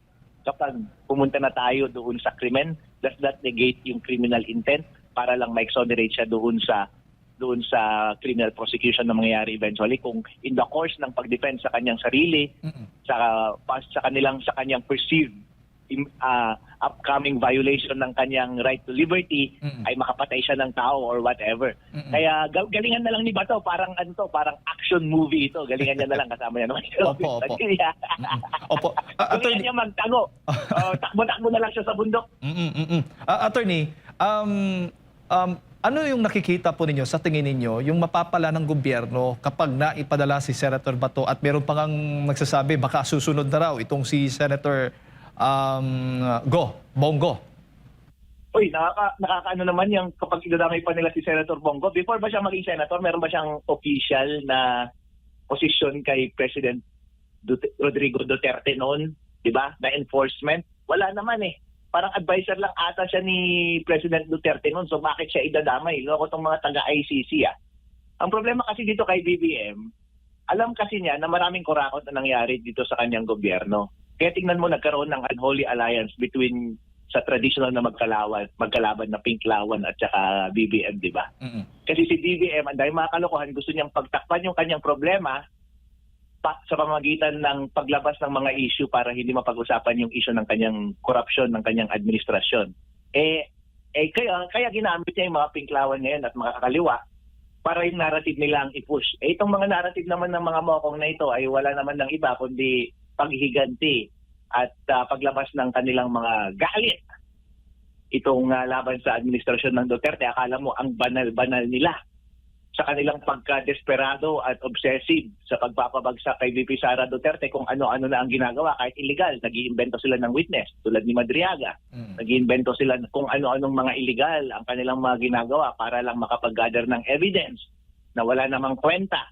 Kapag pumunta na tayo doon sa krimen, does that negate yung criminal intent para lang ma-exonerate siya doon sa criminal prosecution na mangyayari eventually kung in the course ng pag-defend sa kanyang sarili, sa kanyang perceived upcoming violation ng kanyang right to liberty ay makapatay siya ng tao or whatever. Kaya galingan na lang ni Bato, parang action movie ito. Galingan niya na lang kasama niya naman. Opo. Opo. Galingan niya magtago. Takbo-takbo na lang siya sa bundok. Attorney, ano yung nakikita po ninyo, sa tingin ninyo, yung mapapala ng gobyerno kapag naipadala si Senator Bato at meron pa ngang nagsasabi baka susunod na raw itong si Senator Bongo? Uy, nakakaano naman yung kapag idadamay pa nila si Senator Bongo. Before ba siya maging senator, meron ba siyang official na posisyon kay President Rodrigo Duterte noon? Diba? Na enforcement? Wala naman eh. Parang advisor lang ata siya ni President Duterte noon. So bakit siya idadamay? Loko tong mga taga-ICC ah. Ang problema kasi dito kay BBM, alam kasi niya na maraming kurakot na nangyari dito sa kanyang gobyerno. Kaya tingnan mo, nagkaroon ng unholy alliance between sa traditional na magkalaban na Pinklawan at saka BBM, di ba? Kasi si BBM, ang dahil mga kalokohan, gusto niyang pagtakpan yung kanyang problema sa pamamagitan ng paglabas ng mga issue para hindi mapag-usapan yung issue ng kanyang korupsyon, ng kanyang administrasyon. Kaya ginamit niya yung mga Pinklawan ngayon at mga kakaliwa para yung narrative nila ang i-push. Itong mga narrative naman ng mga mokong na ito ay wala naman ng iba kundi paghihiganti at paglabas ng kanilang mga galit. Itong laban sa administrasyon ng Duterte, akala mo ang banal-banal nila sa kanilang pagka-desperado at obsessive sa pagpapabagsak kay VP Sara Duterte kung ano-ano na ang ginagawa kahit illegal. Nag-iimbento sila ng witness tulad ni Madriaga. Nag-iimbento sila kung ano-anong mga illegal ang kanilang mga ginagawa para lang makapag-gather ng evidence na wala namang kwenta.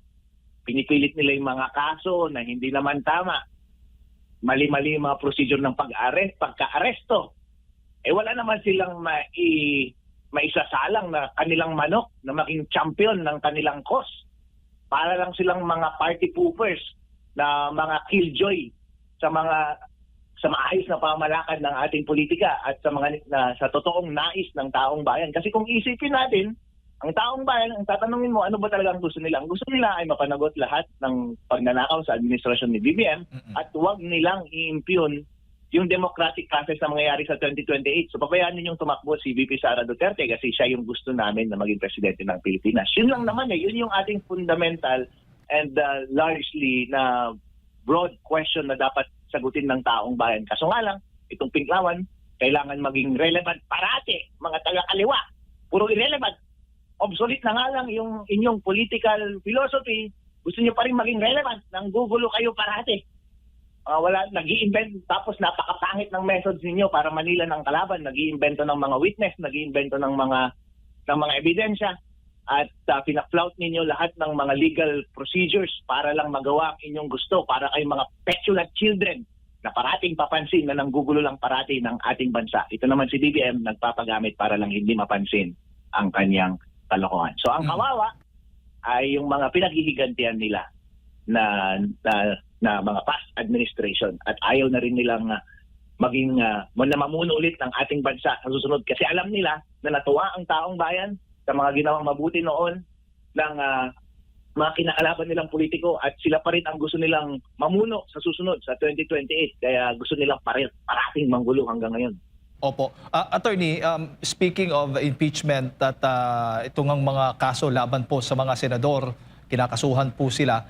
Pinipilit nila yung mga kaso na hindi naman tama. Mali-mali yung mga procedure ng pagka-aresto. Wala naman silang maisasalang na kanilang manok na maging champion ng kanilang cause. Para lang silang mga party poopers na mga killjoy sa maayos na pamamalakad ng ating politika at sa totoong nais ng taong bayan. Kasi kung isipin natin, ang taong bayan, ang tatanungin mo, ano ba talaga ang gusto nila? Ang gusto nila ay mapanagot lahat ng pagnanakaw sa administrasyon ni BBM at huwag nilang i-impugn yung democratic process na mangyayari sa 2028. So pabayaan ninyong tumakbo si VP Sara Duterte kasi siya yung gusto namin na maging presidente ng Pilipinas. Yun lang naman yun yung ating fundamental and largely na broad question na dapat sagutin ng taong bayan. Kaso nga lang, itong Pinklawan, kailangan maging relevant parati, mga taga-kaliwa. Puro irrelevant. Obsolete na nga lang yung inyong political philosophy. Gusto niyo pa rin maging relevant. Nanggugulo kayo parati. Nag-i-invent, tapos napakapangit ng methods ninyo para manila ng kalaban. Nag-i-invento ng mga witness, nag-i-invento ng mga ebidensya. At pinaflout ninyo lahat ng mga legal procedures para lang magawa ang inyong gusto, para kayong mga petulant children na parating papansin na nanggugulo lang parati ng ating bansa. Ito naman si BBM nagpapagamit para lang hindi mapansin ang kanyang kalokohan. So ang kawawa ay yung mga pinaghihigantihan nila na mga past administration at ayaw na rin nilang maging mamuno ulit ng ating bansa sa susunod kasi alam nila na natuwa ang taong bayan sa mga ginawang mabuti noon ng mga kinakalaban nilang politiko at sila pa rin ang gusto nilang mamuno sa susunod sa 2028 kaya gusto nilang parating manggulo hanggang ngayon. Opo. Attorney, speaking of impeachment at itong mga kaso laban po sa mga senador, kinakasuhan po sila.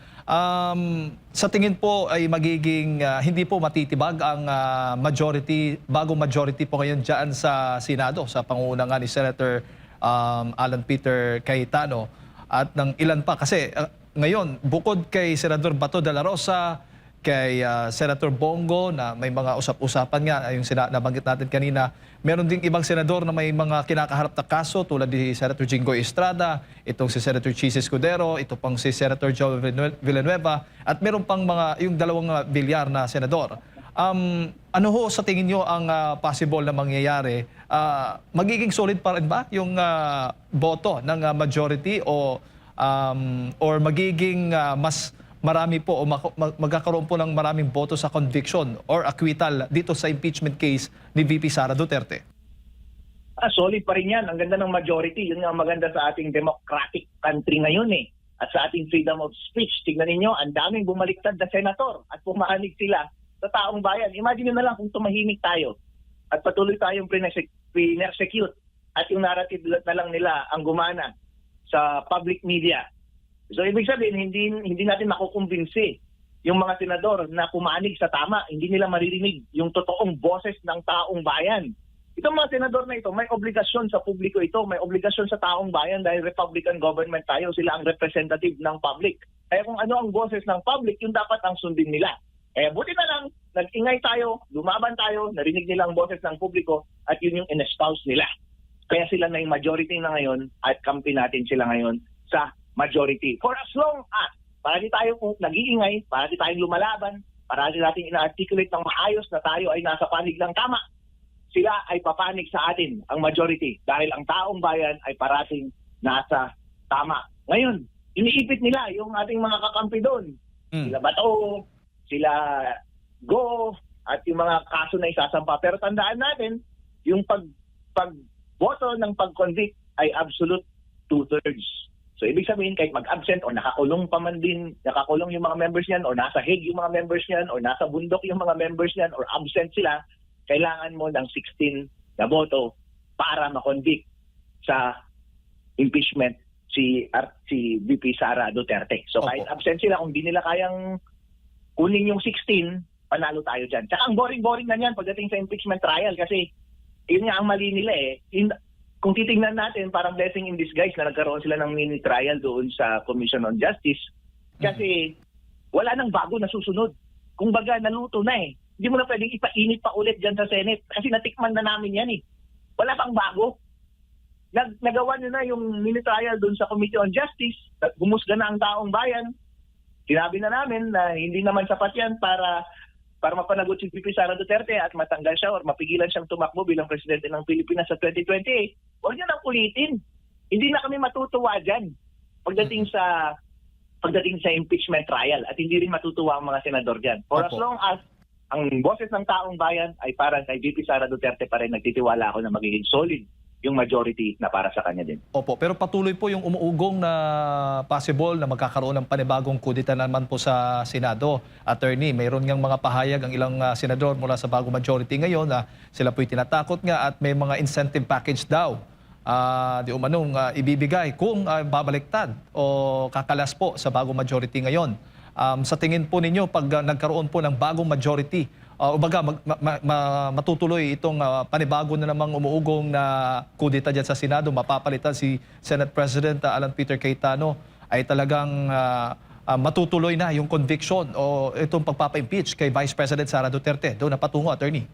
Sa tingin po ay magiging hindi po matitibag ang bagong majority po ngayon dyan sa Senado, sa pangunguna nga ni Senator Alan Peter Cayetano at ng ilan pa. Kasi ngayon, bukod kay Senador Bato de la Rosa, kay Senator Bongo na may mga usap-usapan nga, yung nabanggit natin kanina, meron ding ibang senador na may mga kinakaharap na kaso tulad ni Senator Jinggoy Estrada, itong si Senator Chis Escudero, ito pang si Senator Joe Villanueva, at meron pang yung dalawang Villar na senador. Ano ho sa tingin nyo ang possible na mangyayari? Magiging solid pa rin ba yung boto ng majority or magiging mas marami po o magkakaroon po ng maraming boto sa conviction or acquittal dito sa impeachment case ni VP Sara Duterte? Solid pa rin yan. Ang ganda ng majority. Yun nga maganda sa ating democratic country ngayon At sa ating freedom of speech. Tingnan ninyo, ang daming bumaliktad na senator at pumahanig sila sa taong bayan. Imagine nyo na lang kung tumahimik tayo at patuloy tayong pinersecute at yung narrative na lang nila ang gumana sa public media. So ibig sabihin, hindi natin makukumbinsi yung mga senador na pumanig sa tama. Hindi nila maririnig yung totoong boses ng taong bayan. Itong mga senador na ito, may obligasyon sa publiko ito, may obligasyon sa taong bayan dahil Republican government tayo, sila ang representative ng public. Kaya kung ano ang boses ng public, yun dapat ang sundin nila. Kaya buti na lang, nag-ingay tayo, lumaban tayo, narinig nila ang boses ng publiko at yun yung in-espouse nila. Kaya sila na yung majority na ngayon at kampi natin sila ngayon sa majority. For as long as parati tayo nag-iingay, parati tayong lumalaban, parati natin ina-articulate ng maayos na tayo ay nasa panig ng tama, sila ay papanig sa atin, ang majority, dahil ang taong bayan ay parating nasa tama. Ngayon, iniipit nila yung ating mga kakampi doon. Sila Bato, sila Go, at yung mga kaso na isasampa. Pero tandaan natin, yung pagboto ng pag-convict ay absolute 2/3. So ibig sabihin kahit mag-absent o nakakulong pa man din, nakakulong yung mga members niyan o nasa Hague yung mga members niyan o nasa bundok yung mga members niyan or absent sila, kailangan mo ng 16 na boto para ma-convict sa impeachment si VP Sara Duterte. So kahit absent sila, kung di nila kayang kunin yung 16, panalo tayo dyan. Tsaka ang boring-boring na yan pagdating sa impeachment trial kasi yun nga ang mali nila Kung titingnan natin, parang blessing in disguise na nagkaroon sila ng mini trial doon sa Commission on Justice kasi wala nang bago na susunod. Kung baga, naluto na Hindi mo na pwedeng ipainit pa ulit dyan sa Senate kasi natikman na namin yan Wala pang bago. nagawa nyo na yung mini trial doon sa Committee on Justice, humusga na ang taong bayan. Sinabi na namin na hindi naman sapat yan para mapanagot si VP Sara Duterte at matanggal siya or mapigilan siyang tumakbo bilang presidente ng Pilipinas sa 2028. Huwag niyo nang ulitin. Hindi na kami matutuwa dyan pagdating sa impeachment trial at hindi rin matutuwa ang mga senador dyan. For as long as ang boses ng taong bayan ay parang kay VP Sara Duterte pa rin, nagtitiwala ako na magiging solid yung majority na para sa kanya din. Opo, pero patuloy po yung umuugong na possible na magkakaroon ng panibagong kudita naman po sa Senado. Attorney, mayroon ngang mga pahayag ang ilang senador mula sa bagong majority ngayon na sila po'y tinatakot nga at may mga incentive package daw di umanong ibibigay kung babaliktad o kakalas po sa bagong majority ngayon. Sa tingin po ninyo, pag nagkaroon po ng bagong majority, matutuloy itong panibago na namang umuugong na kudita dyan sa Senado, mapapalitan si Senate President Alan Peter Cayetano, ay talagang matutuloy na yung conviction o itong pagpapa-impeach kay Vice President Sara Duterte. Doon na patungo, Attorney.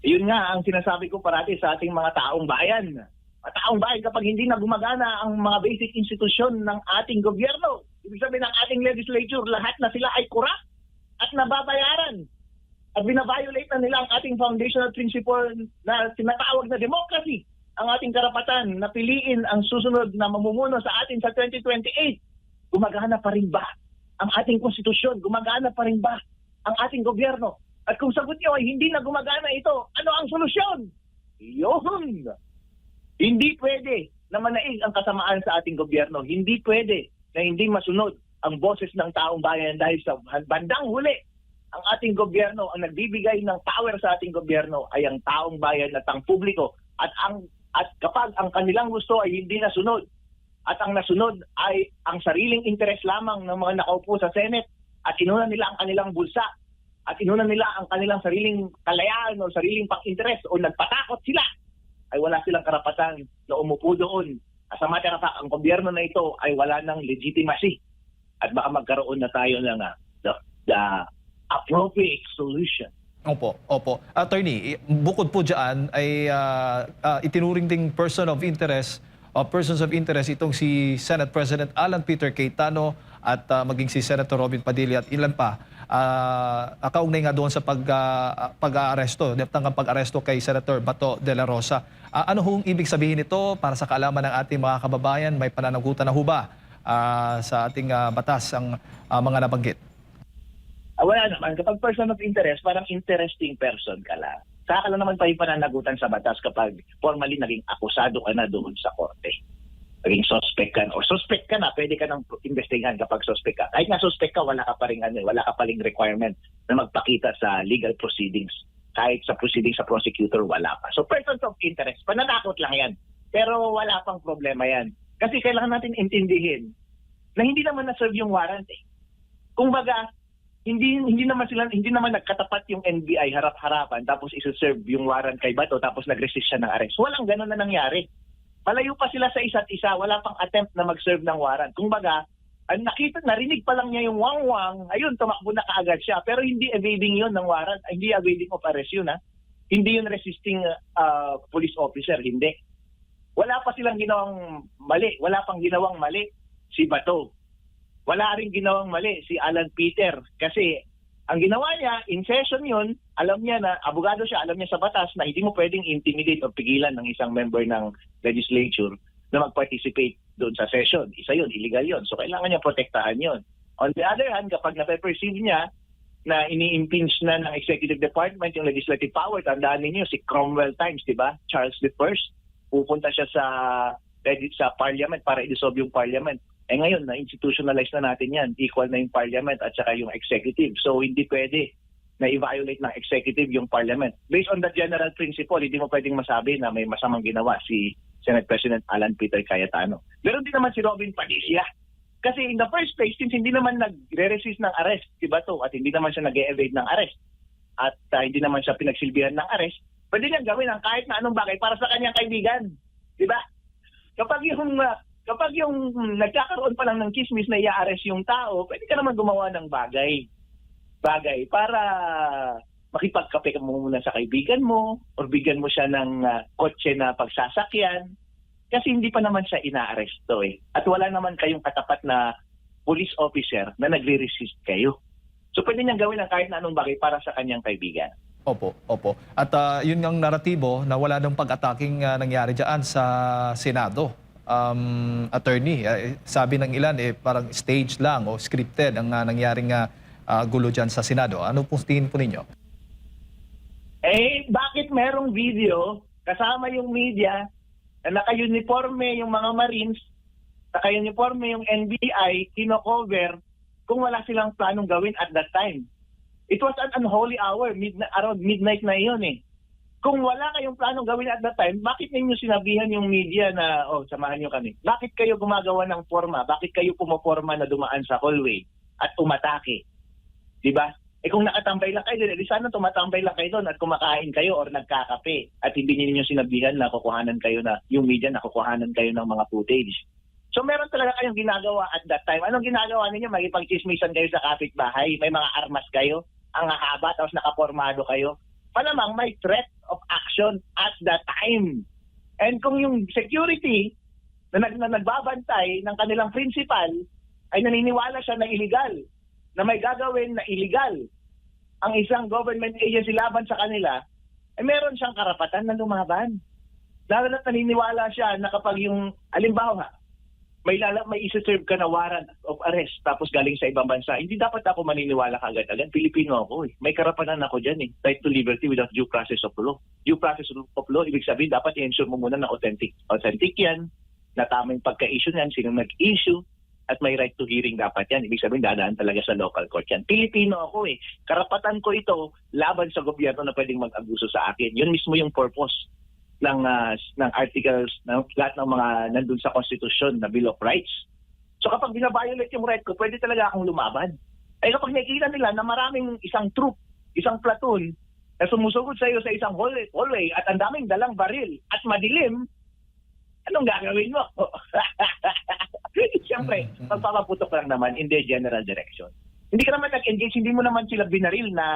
Yun nga ang sinasabi ko parati sa ating mga taong bayan. At taong bayan, kapag hindi na gumagana ang mga basic institusyon ng ating gobyerno, ibig sabihin ng ating legislature, lahat na sila ay corrupt at nababayaran. At binaviolate na nila ang ating foundational principle na tinatawag na democracy, ang ating karapatan na piliin ang susunod na mamumuno sa atin sa 2028. Gumagana pa rin ba ang ating konstitusyon? Gumagana pa rin ba ang ating gobyerno? At kung sagot niyo ay hindi na gumagana ito, ano ang solusyon? Yun! Hindi pwede na manaig ang kasamaan sa ating gobyerno. Hindi pwede na hindi masunod ang boses ng taong bayan dahil sa bandang huli, ang ating gobyerno, ang nagbibigay ng power sa ating gobyerno ay ang taong bayan at ang publiko. At kapag ang kanilang gusto ay hindi nasunod, at ang nasunod ay ang sariling interes lamang ng mga nakaupo sa Senate, at kinuha nila ang kanilang bulsa, at inuna nila ang kanilang sariling kalayaan o sariling pang-interes o nagpatakot sila, ay wala silang karapatan na umupo doon. As a matter of fact, ang gobyerno na ito ay wala ng legitimacy. At baka magkaroon na tayo ng the appropriate solution. Opo. Attorney, bukod po dyan ay itinuring ding persons of interest itong si Senate President Alan Peter Cayetano at maging si Senator Robin Padilla at ilan pa. Kaugnay nga doon sa pag-aaresto, naptangang pag-aresto kay Senator Bato de la Rosa. Ano hong ibig sabihin nito para sa kaalaman ng ating mga kababayan? May pananagutan na ho ba sa ating batas ang mga nabanggit? Wala naman. Kapag person of interest, parang interesting person ka lang. Saka lang naman pa yung pananagutan sa batas kapag formally naging akusado ka na doon sa korte. Naging suspect ka na. O suspect ka na, pwede ka nang investigahan kapag suspect ka. Kahit nga suspect ka, wala ka pa ring requirement na magpakita sa legal proceedings. Kahit sa proceedings sa prosecutor, wala pa. So persons of interest, pananakot lang yan. Pero wala pang problema yan. Kasi kailangan natin intindihin na hindi naman na-serve yung warrant eh. Kumbaga, hindi naman nagkatapat yung NBI harap-harapan tapos isa-serve yung warrant kay Bato tapos nag-resist siya ng arrest. Walang ganun na nangyari. Malayo pa sila sa isa't isa, wala pang attempt na mag-serve ng warrant. Kumbaga, narinig pa lang niya yung wang-wang, ayun, tumakbo na kaagad siya. Pero hindi evading yun ng warrant, hindi evading of arrest yun. Hindi yun resisting police officer, hindi. Wala pa silang ginawang mali, wala pang ginawang mali si Bato. Wala rin ginawang mali si Alan Peter kasi ang ginawa niya, in session yun, alam niya na, abogado siya, alam niya sa batas na hindi mo pwedeng intimidate o pigilan ng isang member ng legislature na mag-participate doon sa session. Isa yun, illegal yun. So kailangan niya protektahan yun. On the other hand, kapag nape-perceive niya na ini-impinge na ng executive department yung legislative power, tandaan ninyo si Cromwell times, di ba? Charles I, pupunta siya sa parliament para i-dissolve yung parliament. Ngayon, na-institutionalize na natin yan. Equal na yung parliament at saka yung executive. So, hindi pwede na i-violate ng executive yung parliament. Based on the general principle, hindi mo pwedeng masabi na may masamang ginawa si Senate President Alan Peter Cayetano. Meron din naman si Robin Padilla. Kasi in the first place, since hindi naman nagre-resist ng arrest, diba to? At hindi naman siya nag-evade ng arrest. At hindi naman siya pinagsilbihan ng arrest, pwede niyang gawin ang kahit na anong bagay para sa kanyang kaibigan. Diba? Kapag yung nagkakaroon pa lang ng chismis na i-arrest yung tao, pwede ka naman gumawa ng bagay para makipagkape ka muna sa kaibigan mo or bigyan mo siya ng kotse na pagsasakyan Kasi hindi pa naman siya inaaresto eh. At wala naman kayong katapat na police officer na nagre-resist kayo. So pwede niyang gawin ang kahit na anong bagay para sa kanyang kaibigan. Opo, opo. At yun ang naratibo na wala nang pag-ataking nangyari dyan sa Senado. Attorney, sabi ng ilan parang stage lang o scripted ang nangyaring gulo dyan sa Senado. Ano pong tingin po ninyo? Eh, bakit merong video kasama yung media na naka-uniforme yung mga Marines, naka-uniforme yung NBI, kino-cover kung wala silang planong gawin at that time? It was an unholy hour, around midnight na iyon eh. Kung wala kayong planong gawin at that time, bakit ninyo sinabihan yung media na, samahan nyo kami? Bakit kayo gumagawa ng forma? Bakit kayo pumaporma na dumaan sa hallway at umatake? Diba? Eh kung nakatambay lang kayo, di sana tumatambay lang kayo doon at kumakain kayo or nagkakape at hindi ninyo sinabihan na kukuhanan kayo na, yung media na kukuhanan kayo ng mga footage. So meron talaga kayong ginagawa at that time. Anong ginagawa ninyo? Magipagchismisan kayo sa kapitbahay, may mga armas kayo, ang hahaba, tapos nakapormado kayo. Malamang may threat of action at that time. And kung yung security na nagbabantay ng kanilang principal ay naniniwala siya na illegal, na may gagawin na illegal ang isang government agency laban sa kanila, eh meron siyang karapatan na lumaban. Lalo na't naniniwala siya na kapag yung, alimbawa, may isi-serve ka na warrant of arrest tapos galing sa ibang bansa, hindi dapat ako maniniwala kagad-agad. Pilipino ako eh. May karapatan ako dyan eh. Right to liberty without due process of law. Due process of law, ibig sabihin, dapat i-ensure mo muna na authentic yan, na tamang pagka-issue yan, sino nag-issue, at may right to hearing dapat yan. Ibig sabihin, dadaan talaga sa local court yan. Pilipino ako eh. Karapatan ko ito laban sa gobyerno na pwedeng mag-abuso sa akin. Yun mismo yung purpose ng articles, ng lahat ng mga nandun sa Constitution na Bill of Rights. So kapag binabiolate yung right ko, pwede talaga akong lumaban. Ay kapag nakikita nila na maraming isang troop, isang platoon, na sumusugod sa iyo sa isang hallway at ang daming dalang baril at madilim, anong gagawin mo? Siyempre, magpapaputok lang naman in their general direction. Hindi ka naman nag-engage, hindi mo naman sila binaril na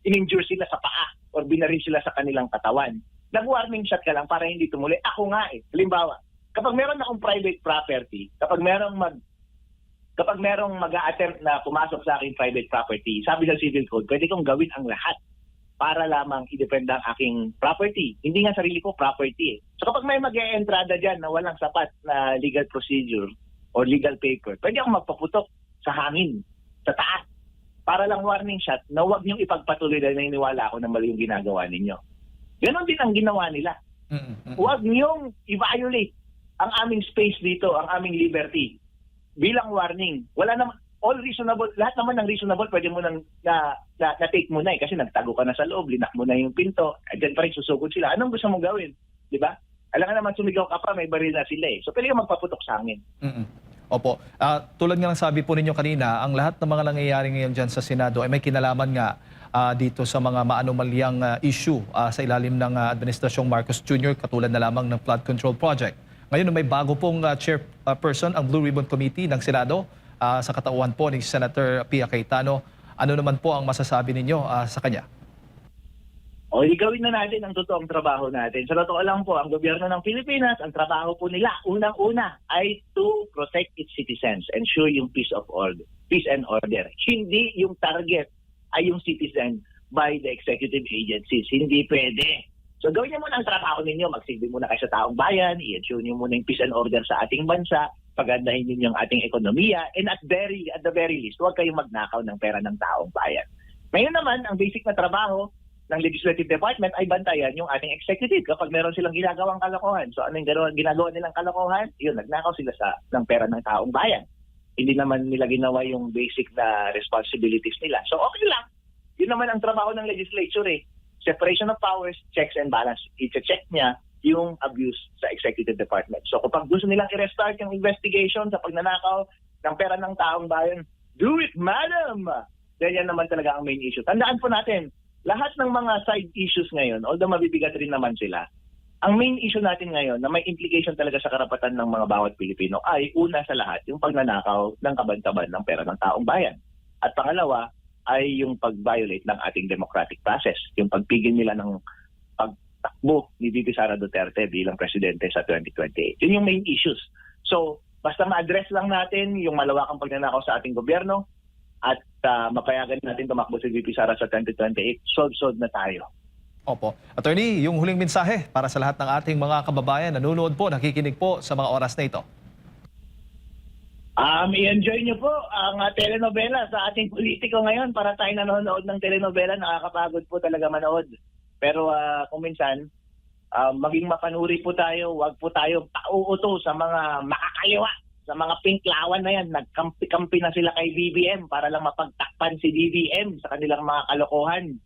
in-injure sila sa paa or binaril sila sa kanilang katawan. Nag-warning shot ka lang para hindi tumuloy. Ako nga eh. Halimbawa, kapag meron akong private property, kapag merong mag-a-attempt na pumasok sa aking private property, sabi sa civil code, pwede kong gawin ang lahat para lamang i-defend ang aking property. Hindi nga sarili ko property eh. So kapag may mag-e-entrada dyan na walang sapat na legal procedure or legal paper, pwede akong magpaputok sa hangin, sa taas, para lang warning shot na huwag niyong ipagpatuloy dahil naniniwala ako na mali yung ginagawa ninyo. Ganon din ang ginawa nila. Huwag niyong i-violate ang aming space dito, ang aming liberty. Bilang warning, wala naman, all reasonable, lahat naman ng reasonable, pwede mo nang na-take mo na eh, kasi nagtago ka na sa loob, linak mo na yung pinto, dyan pa rin susugod sila. Anong gusto mong gawin? Di ba? Alam ka naman, sumigaw ka pa, may baril na sila eh. So pwede kang magpaputok sa hangin. Opo. Tulad nga ng sabi po ninyo kanina, ang lahat ng mga nangyayari ngayon dyan sa Senado ay may kinalaman nga dito sa mga maanumalyang issue sa ilalim ng Administrasyong Marcos Jr. katulad na lamang ng Flood Control Project. Ngayon may bago pong chairperson ang Blue Ribbon Committee ng Senado sa katauhan po ni Senator Pia Cayetano. Ano naman po ang masasabi ninyo sa kanya? O, gawin na natin ang totoong trabaho natin. Sa totoo lang po, ang gobyerno ng Pilipinas, ang trabaho po nila, unang-una, ay to protect its citizens, ensure yung peace and order. Hindi yung target ay yung citizen by the executive agencies. Hindi pwede. So gawin niyo muna ang trabaho ninyo, magsilbi muna kayo sa taong bayan, i-ensure niyo muna yung peace and order sa ating bansa, pagandahin niyo yung ating ekonomiya, and at the very least, huwag kayong magnakaw ng pera ng taong bayan. Ngayon naman, ang basic na trabaho ng Legislative Department ay bantayan yung ating executive kapag meron silang ginagawang kalokohan. So anong ginagawa nilang kalokohan? Yun, nagnakaw sila ng pera ng taong bayan. Hindi naman nila ginawa yung basic na responsibilities nila. So okay lang. Yun naman ang trabaho ng legislature eh. Separation of powers, checks and balance. I-check niya yung abuse sa executive department. So kapag gusto nilang i-restart yung investigation sa pagnanakaw ng pera ng taong bayan, do it, madam! Then yan naman talaga ang main issue. Tandaan po natin, lahat ng mga side issues ngayon, although mabibigat rin naman sila, ang main issue natin ngayon na may implication talaga sa karapatan ng mga bawat Pilipino ay una sa lahat yung pagnanakaw ng kabantaban ng pera ng taong bayan. At pangalawa ay yung pag-violate ng ating democratic process, yung pagpigil nila ng takbo ni VP Sara Duterte bilang presidente sa 2028. Yun yung main issues. So, basta ma-address lang natin yung malawakang pagnanakaw sa ating gobyerno at mapayagan natin tumakbo si VP Sara sa 2028, solve na tayo. Opo. Attorney, yung huling mensahe para sa lahat ng ating mga kababayan, nanonood po, nakikinig po sa mga oras na ito. I-enjoy nyo po ang telenovela sa ating politiko ngayon. Para tayo nanonood ng telenovela, nakakapagod po talaga manood. Pero kung minsan, maging mapanuri po tayo, wag po tayo pauuto sa mga makakaliwa, sa mga pinklawan na yan. Nagkampi-kampi na sila kay BBM para lang mapagtakpan si BBM sa kanilang mga kalokohan.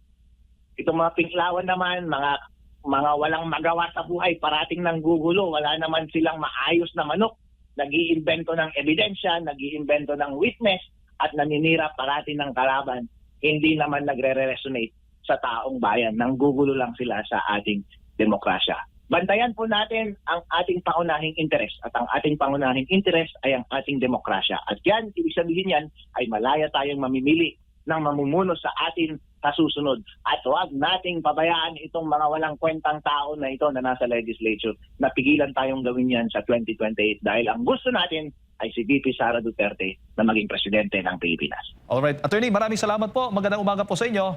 Itong mga pinklawan naman, mga walang magawa sa buhay, parating ng gugulo, wala naman silang maayos na manok. Nag-iimbento ng ebidensya, nag-iimbento ng witness, at naninira parati ng kalaban. Hindi naman nagre-resonate sa taong bayan. Nanggugulo lang sila sa ating demokrasya. Bantayan po natin ang ating pangunahing interes. At ang ating pangunahing interes ay ang ating demokrasya. At yan, ibig sabihin yan, ay malaya tayong mamimili ng mamumuno sa atin sa susunod. At huwag nating pabayaan itong mga walang kwentang tao na ito na nasa legislature. Napigilan tayong gawin yan sa 2028 dahil ang gusto natin ay si VP Sara Duterte na maging presidente ng Pilipinas. Alright. Attorney, maraming salamat po. Magandang umaga po sa inyo.